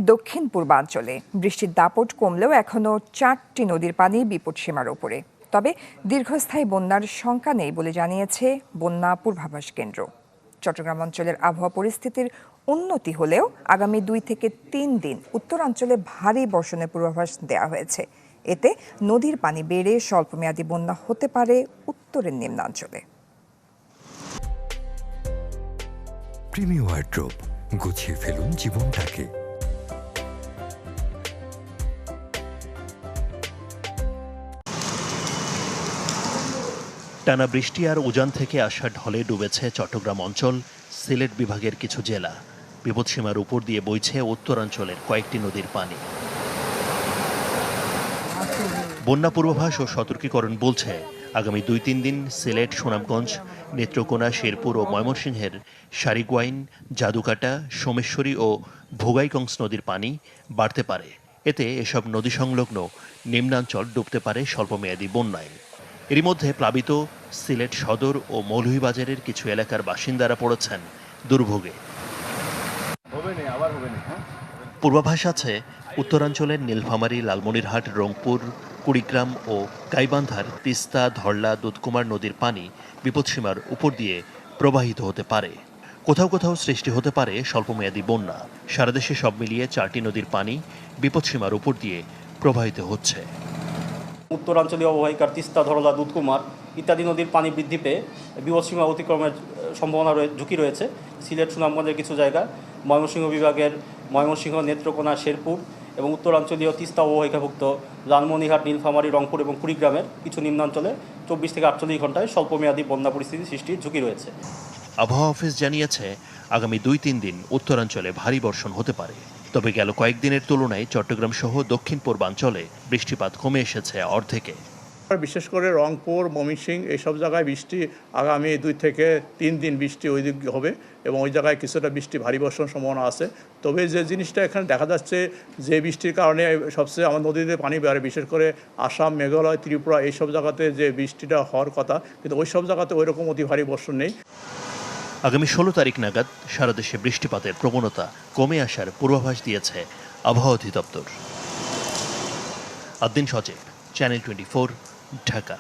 দক্ষিণ পূর্বাঞ্চলে বৃষ্টির দাপট কমলেও এখনো 4টি নদীর পানি বিপদসীমার উপরে। তবে দীর্ঘস্থায়ী বন্যার শঙ্কা নেই বলে জানিয়েছে বন্যা পূর্বাভাস কেন্দ্র। চট্টগ্রাম অঞ্চলের আবহাওয়া পরিস্থিতির উন্নতি হলেও আগামী 2 থেকে 3 দিন উত্তরাঞ্চলে ভারী বর্ষণের পূর্বাভাস দেওয়া হয়েছে। এতে নদীর পানি বেড়ে স্বল্পমেয়াদী বন্যা হতে পারে উত্তরের নিম্নাঞ্চলে। প্রিমিয়ার ওয়ার্ড্রোব, গুছিয়ে ফেলুন জীবনটাকে। টানা বৃষ্টি আর উজান থেকে আসা ঢলে ডুবেছে চট্টগ্রাম অঞ্চল, সিলেট বিভাগের কিছু জেলা। বিপদসীমার উপর দিয়ে বইছে উত্তরাঞ্চলের কয়েকটি নদীর পানি। বন্যা পূর্বাভাস ও সতর্কীকরণ বলছে, আগামী 2-3 দিন সিলেট, সুনামগঞ্জ, নেত্রকোনা, শেরপুর ও ময়মনসিংহের সারিগোয়াইন, জাদুকাটা, সোমেশ্বরী ও ভোগাইকংস নদীর পানি বাড়তে পারে। এতে এসব নদী সংলগ্ন নিম্নাঞ্চল ডুবতে পারে স্বল্পমেয়াদী বন্যায়। এরই মধ্যে প্লাবিত সিলেট সদর ও মৌলভীবাজারের কিছু এলাকার বাসিন্দারা পড়েছেন দুর্ভোগে। পূর্বাভাস আছে, উত্তরাঞ্চলের নীলফামারী, লালমনিরহাট, রংপুর, কুড়িগ্রাম ও গাইবান্ধার তিস্তা, ধরলা, দুধকুমার নদীর পানি বিপদসীমার উপর দিয়ে প্রবাহিত হতে পারে। কোথাও কোথাও সৃষ্টি হতে পারে স্বল্পমেয়াদী বন্যা। সারা দেশে সব মিলিয়ে 4টি নদীর পানি বিপদসীমার উপর দিয়ে প্রবাহিত হচ্ছে। উত্তরাঞ্চলীয় অববাহিকার তিস্তা, ধরলা, দুধকুমার ইত্যাদি নদীর পানি বৃদ্ধি পেয়ে বিপদসীমা অতিক্রমের সম্ভাবনা ঝুঁকি রয়েছে। সিলেট, সুনামগঞ্জের কিছু জায়গা, ময়মনসিংহ বিভাগের ময়মনসিংহ, নেত্রকোনা, শেরপুর এবং উত্তরাঞ্চলীয় তিস্তা অববাহিকাভুক্ত লালমনিরহাট, নীলফামারী, রংপুর এবং কুড়িগ্রামের কিছু নিম্নাঞ্চলে 24 থেকে 48 ঘন্টায় স্বল্পমেয়াদী বন্যা পরিস্থিতি সৃষ্টির ঝুঁকি রয়েছে। আবহাওয়া অফিস জানিয়েছে, আগামী 2-3 দিন উত্তরাঞ্চলে ভারী বর্ষণ হতে পারে। তবে গেল কয়েকদিনের তুলনায় চট্টগ্রাম সহ দক্ষিণ পূর্বাঞ্চলে বৃষ্টিপাত কমে এসেছে অর্ধেকে। বিশেষ করে রংপুর, ময়মনসিংহ এইসব জায়গায় বৃষ্টি আগামী 2 থেকে 3 দিন বৃষ্টি ওই দিক হবে এবং ওই জায়গায় কিছুটা বৃষ্টি ভারী বর্ষণ সম্ভাবনা আছে। তবে যে জিনিসটা এখানে দেখা যাচ্ছে, যে বৃষ্টির কারণে সবচেয়ে আমার নদীতে পানি বাড়ে, বিশেষ করে আসাম, মেঘালয়, ত্রিপুরা এইসব জায়গাতে যে বৃষ্টিটা হওয়ার কথা, কিন্তু ওই সব জায়গাতে ওই রকম অতি ভারী বর্ষণ নেই। আগামী 16 তারিখ নাগাদ সারা দেশে বৃষ্টিপাতের প্রবণতা কমে আসার পূর্বাভাস দিয়েছে আবহাওয়া অধিদপ্তর। আদ্দিন সজীব, চ্যানেল 24, ঢাকা।